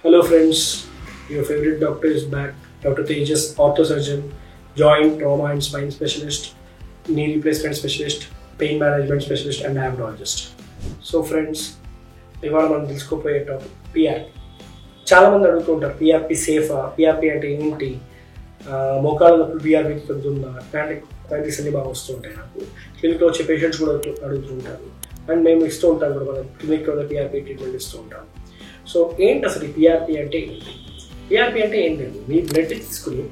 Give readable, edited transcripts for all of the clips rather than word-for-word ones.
Hello friends, your favorite doctor is back. Dr. Tejas, orthosurgeon, joint, trauma and spine specialist, knee replacement specialist, pain management specialist and diabetologist. So friends, ఇవాళ మనం తెలుసుకోపోయే topic PRP. చాలామంది అడుగుతుంటారు PRP సేఫా, PRP అంటే ఏంటి, మోకాళ్ళ నొప్పులు పిఆర్పికి తగ్గుతుందా, practice అన్ని బాగా వస్తూ ఉంటాయి. నాకు క్లినిక్లో వచ్చే పేషెంట్స్ కూడా అడుగుతుంటారు అండ్ మేము ఇస్తూ ఉంటాం కూడా, మన క్లినిక్లో పిఆర్పి ట్రీట్మెంట్ ఇస్తూ ఉంటాం. సో ఏంటి అసలు ఈ పిఆర్పి అంటే ఏంటి? పిఆర్పి అంటే ఏంటండి, మీ బ్లడ్ తీసుకుని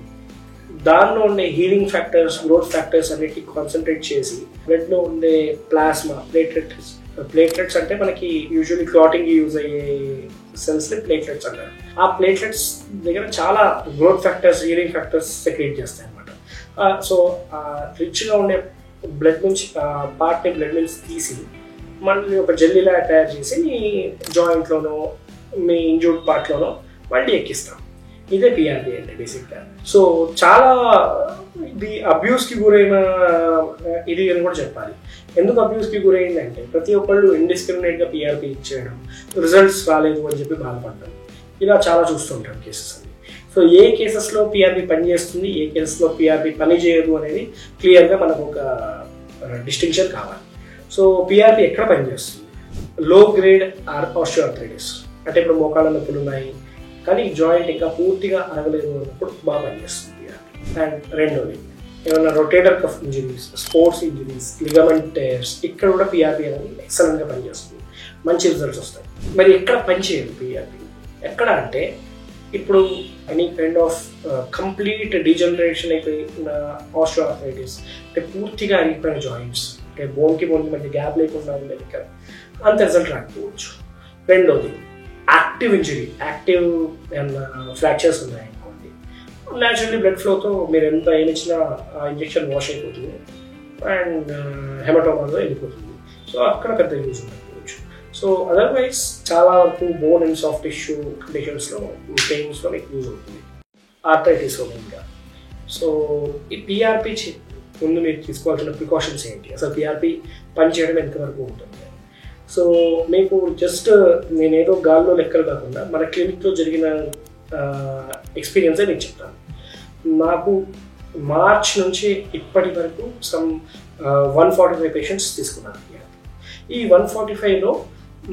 దానిలో ఉండే హీలింగ్ ఫ్యాక్టర్స్, గ్రోత్ ఫ్యాక్టర్స్ అన్నిటిని కాన్సన్ట్రేట్ చేసి బ్లడ్లో ఉండే ప్లాస్మా, ప్లేట్లెట్స్ అంటే మనకి యూజువల్లీ క్లాటింగ్ యూజ్ అయ్యే సెల్స్ని ప్లేట్లెట్స్ అంటారు. ఆ ప్లేట్లెట్స్ దగ్గర చాలా growth factors, healing factors secrete చేస్తాయి అన్నమాట. సో రిచ్గా ఉండే బ్లడ్ నుంచి పార్ట్ని బ్లడ్ నుంచి తీసి మళ్ళీ ఒక జెల్లీలా తయారు చేసి మీ జాయింట్లోనో మీ ఇంజూర్డ్ పార్ట్లోనో మళ్ళీ ఎక్కిస్తాం. ఇదే పిఆర్పి అంటే బేసిక్గా. సో చాలా ఇది అబ్యూస్కి గురైన ఇది అని కూడా చెప్పాలి. ఎందుకు అబ్యూస్కి గురైందంటే ప్రతి ఒక్కళ్ళు ఇండిస్క్రిమినేట్గా పిఆర్పి ఇచ్చేయడం, రిజల్ట్స్ రాలేదు అని చెప్పి బాధపడ్డం, ఇలా చాలా చూస్తుంటాం కేసెస్ అన్ని. సో ఏ కేసెస్లో పిఆర్పి పనిచేస్తుంది, ఏ కేసెస్లో పిఆర్పి పని చేయదు అనేది క్లియర్గా మనకు ఒక డిస్టింక్షన్ కావాలి. సో పిఆర్పి ఎక్కడ పనిచేస్తుంది? లో గ్రేడ్ ఆస్టియోఆర్థరైటిస్ అంటే ఇప్పుడు మోకాళ్ళ నొప్పులు ఉన్నాయి కానీ జాయింట్ ఇంకా పూర్తిగా అరగలేదు అన్నప్పుడు బాగా పనిచేస్తుంది పిఆర్పి. అండ్ రెండోది ఏమైనా rotator cuff injuries, sports injuries, ligament tears, ఇక్కడ కూడా పిఆర్పి అనేది ఎక్సలెంట్గా పనిచేస్తుంది, మంచి రిజల్ట్స్ వస్తాయి. మరి ఎక్కడ పనిచేయదు పిఆర్పి? ఎక్కడ అంటే ఇప్పుడు any kind of complete degeneration అయిపోయిన ఆస్టియోఆర్థరైటిస్ అంటే పూర్తిగా అరిగిపోయిన జాయింట్స్, అంటే బోన్కి మధ్య గ్యాప్ లేకుండా ఉండేది ఇక్కడ, అంత రిజల్ట్ రాకపోవచ్చు. రెండోది యాక్టివ్ ఇంజరీ, యాక్టివ్ ఏమన్నా ఫ్రాక్చర్స్ ఉన్నాయనుకోండి, న్యాచురల్లీ బ్లడ్ ఫ్లోతో మీరు ఎంత ఏమిచ్చినా ఇంజెక్షన్ వాష్ అయిపోతుంది అండ్ హెమటోమాలో వెళ్ళిపోతుంది. సో అక్కడ పెద్ద యూజ్ ఉండకపోవచ్చు. సో అదర్వైజ్ చాలా వరకు బోన్ అండ్ సాఫ్ట్ టిష్యూ కండిషన్స్లో, పెయిన్స్లో మీకు యూజ్ అవుతుంది, ఆర్థరైటిస్లో మెయిన్గా. సో ఈ పిఆర్పి ముందు మీరు తీసుకోవాల్సిన ప్రికాషన్స్ ఏంటి, అసలు పిఆర్పి పనిచేయడం ఎంతవరకు ఉంటుంది? సో మీకు జస్ట్ నేనేదో గాల్లో లెక్కలు కాకుండా మన క్లినిక్లో జరిగిన ఎక్స్పీరియన్సే మీకు చెప్తాను. నాకు మార్చ్ నుంచి ఇప్పటి వరకు సమ్ 145 పేషెంట్స్ తీసుకున్నాను. ఈ 145లో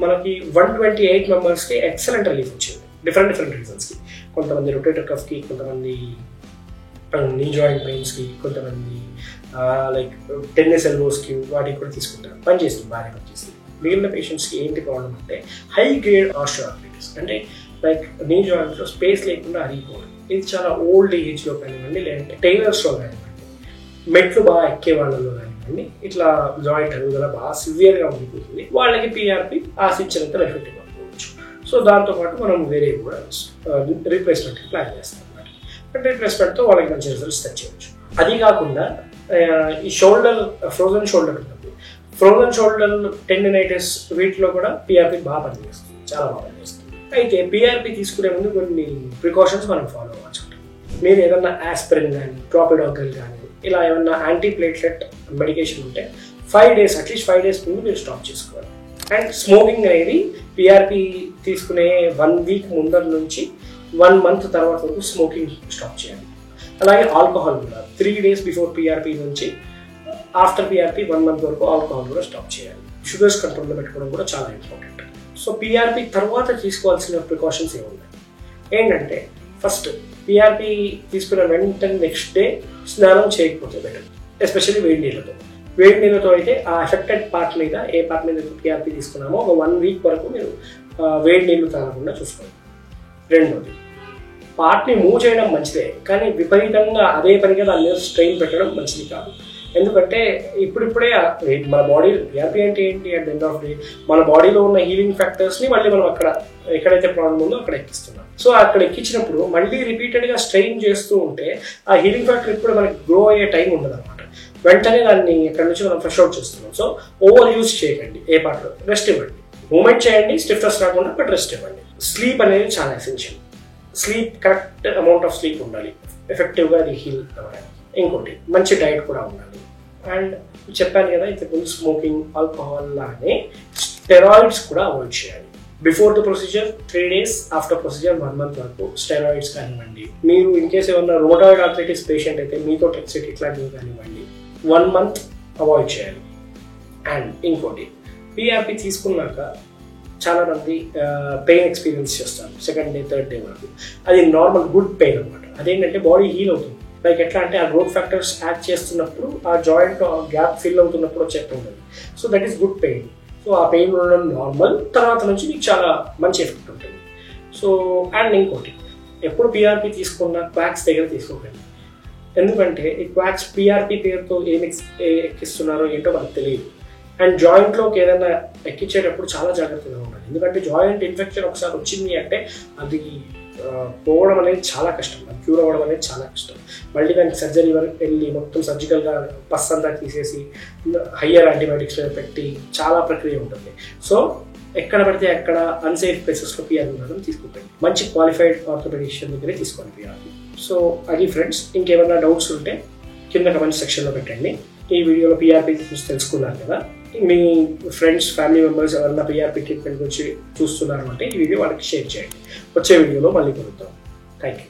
మనకి 128 మెంబర్స్కి ఎక్సలెంట్ రిలీఫ్ వచ్చింది, డిఫరెంట్ రీజన్స్కి. కొంతమంది రొటేటర్ కఫ్కి, కొంతమంది నీ జాయింట్ పెయిన్స్కి, కొంతమంది లైక్ టెన్నిస్ ఎల్బోస్కి, వాటికి కూడా తీసుకుంటారు. పనిచేస్తుంది, బాగా పనిచేస్తుంది. మిగిలిన పేషెంట్స్కి ఏంటి ప్రాబ్లం అంటే హై గ్రేడ్ ఆస్టియోఆర్థరైటిస్, అంటే లైక్ నీ జాయింట్లో స్పేస్ లేకుండా అరిగిపోవడం. ఇది చాలా ఓల్డ్ ఏజ్లో కానివ్వండి, లేదంటే టైలర్స్లో కానివ్వండి, మెట్లు బాగా ఎక్కే వాళ్ళలో కానివ్వండి, ఇట్లా జాయింట్ అరుగుదల బాగా సివియర్గా ఉండిపోతుంది. వాళ్ళకి పిఆర్పి ఆశించినంత ఎఫెక్ట్ ఇవ్వకపోవచ్చు. సో దాంతోపాటు మనం వేరే కూడా రీప్లేస్మెంట్కి ప్లాన్ చేస్తాం అన్నమాట. రీప్లేస్మెంట్తో వాళ్ళకి మంచి రిజల్ట్స్ తెచ్చేయచ్చు. అది కాకుండా ఈ షోల్డర్, ఫ్రోజన్ షోల్డర్ ఉంటుంది, ఫ్రోజన్ షోల్డర్ టెండినైటిస్, వీటిలో కూడా పిఆర్పి బాగా పనిచేస్తుంది, చాలా బాగా పనిచేస్తుంది. అయితే పిఆర్పి తీసుకునే ముందు కొన్ని ప్రికాషన్స్ మనం ఫాలో అవ్వచ్చు. మీరు ఏదన్నా ఆస్పిరిన్ కానీ, ట్రాపిడాగ్రిల్ కానీ, ఇలా ఏమన్నా యాంటీ ప్లేట్లెట్ మెడికేషన్ ఉంటే 5 days, అట్లీస్ట్ 5 days ముందు మీరు స్టాప్ చేసుకోవాలి. అండ్ స్మోకింగ్ అనేది పిఆర్పి తీసుకునే 1 week ముందర నుంచి 1 month తర్వాత వరకు స్మోకింగ్ స్టాప్ చేయాలి. అలాగే ఆల్కహాల్ కూడా 3 days బిఫోర్ పిఆర్పి నుంచి ఆఫ్టర్ పిఆర్పి 1 month వరకు ఆల్కహాల్ కూడా స్టాప్ చేయాలి. షుగర్స్ కంట్రోల్లో పెట్టుకోవడం కూడా చాలా ఇంపార్టెంట్. సో పిఆర్పి తర్వాత తీసుకోవాల్సిన ప్రికాషన్స్ ఏమున్నాయి ఏంటంటే, ఫస్ట్ పిఆర్పి తీసుకున్న వెంటనే నెక్స్ట్ డే స్నానం చేయకపోతే బెటర్, ఎస్పెషల్లీ వేడి నీళ్ళతో. వేడి నీళ్ళతో అయితే ఆ ఎఫెక్టెడ్ పార్ట్ మీద, ఏ పార్ట్ మీద పిఆర్పి తీసుకున్నామో ఒక 1 week వరకు మీరు వేడి నీళ్ళు తాగకుండా చూసుకోండి. రెండోది, పార్ట్ని మూవ్ చేయడం మంచిదే కానీ విపరీతంగా అదే పనిగా దాని మీద స్ట్రెయిన్ పెట్టడం మంచిది కాదు. ఎందుకంటే ఇప్పుడిప్పుడే మన బాడీ, పిఆర్పి అంటే ఏంటి, at the end of day మన బాడీలో ఉన్న హీలింగ్ ఫ్యాక్టర్స్ని మళ్ళీ మనం అక్కడ ఎక్కడైతే ప్రాబ్లం ఉందో అక్కడ ఎక్కిస్తున్నాం. సో అక్కడ ఎక్కించినప్పుడు మళ్ళీ రిపీటెడ్గా స్ట్రెయిన్ చేస్తూ ఉంటే ఆ హీలింగ్ ఫ్యాక్టర్ ఇప్పుడు మనకి గ్రో అయ్యే టైం ఉండదు అనమాట. వెంటనే దాన్ని ఇక్కడ నుంచి మనం ఫ్రెష్ అవుట్ చేస్తున్నాం. సో ఓవర్ యూజ్ చేయకండి, ఏ పార్ట్లో రెస్ట్ ఇవ్వండి, మూమెంట్ చేయండి, స్టిఫ్నెస్ రాకుండా, బట్ రెస్ట్ ఇవ్వండి. స్లీప్ అనేది చాలా essential. Sleep, correct amount of sleep ఉండాలి ఎఫెక్టివ్గా అది హీల్ అవ్వడానికి. ఇంకోటి మంచి డైట్ కూడా ఉండాలి. అండ్ చెప్పాను కదా ఇంతకుముందు స్మోకింగ్, ఆల్కహాల్ లానే స్టెరాయిడ్స్ కూడా అవాయిడ్ చేయాలి. Before the procedure 3 days, after procedure 1 month వరకు స్టెరాయిడ్స్ కానివ్వండి. మీరు ఇన్ కేస్ ఏమన్నా రొమటాయిడ్ ఆర్థరైటిస్ పేషెంట్ అయితే మీతో టెక్సిట్ ఇట్లాంటివి కానివ్వండి 1 month అవాయిడ్ చేయాలి. అండ్ ఇంకోటి పిఆర్పి తీసుకున్నాక చాలామంది పెయిన్ ఎక్స్పీరియన్స్ చేస్తారు సెకండ్ డే థర్డ్ డే వరకు. అది నార్మల్ గుడ్ పెయిన్ అనమాట. అదేంటంటే బాడీ హీల్ అవుతుంది. లైక్ ఎట్లా అంటే ఆ గ్రోత్ ఫ్యాక్టర్స్ యాడ్ చేస్తున్నప్పుడు ఆ జాయింట్ గ్యాప్ ఫిల్ అవుతున్నప్పుడు వచ్చే పెయిన్ ఉంటుంది. So that is good pain. So ఆ పెయిన్ ఉండడం నార్మల్. తర్వాత నుంచి మీకు చాలా మంచి ఎఫెక్ట్ ఉంటుంది. సో అండ్ ఇంకోటి ఎప్పుడు పిఆర్పి తీసుకున్న క్వాక్స్ దగ్గర తీసుకోకండి. ఎందుకంటే ఈ క్వాక్స్ పిఆర్పి పేరుతో ఏమి ఎక్కిస్తున్నారో ఏంటో మనకు తెలియదు. అండ్ జాయింట్లోకి ఏదైనా ఎక్కించేటప్పుడు చాలా జాగ్రత్తగా ఉండాలి. ఎందుకంటే జాయింట్ ఇన్ఫెక్షన్ ఒకసారి వచ్చింది అంటే అది పోవడం అనేది చాలా కష్టం, అది క్యూర్ అవ్వడం అనేది చాలా కష్టం. మళ్ళీ దానికి సర్జరీ వరకు వెళ్ళి మొత్తం సర్జికల్గా పస్ అంతా తీసేసి హయ్యర్ యాంటీబయాటిక్స్ పెట్టి చాలా ప్రక్రియ ఉంటుంది. సో ఎక్కడ పడితే అక్కడ అన్సేఫ్ ప్లేసెస్లో పిఆర్పి మాత్రం తీసుకోకండి. మంచి క్వాలిఫైడ్ ఆర్థోపెడిషియన్ దగ్గరే తీసుకోండి పిఆర్పి. సో అది ఫ్రెండ్స్. ఇంకేమైనా డౌట్స్ ఉంటే కింద కమెంట్ సెక్షన్లో పెట్టండి. ఈ వీడియోలో పిఆర్పి గురించి తెలుసుకున్నారు కదా, మీ ఫ్రెండ్స్ ఫ్యామిలీ మెంబర్స్ ఎవరైనా పిఆర్పి ట్రీట్మెంట్ గురించి చూస్తున్నారు అంటే ఈ వీడియో వాళ్ళకి షేర్ చేయండి. వచ్చే వీడియోలో మళ్ళీ కలుద్దాం. Thank you.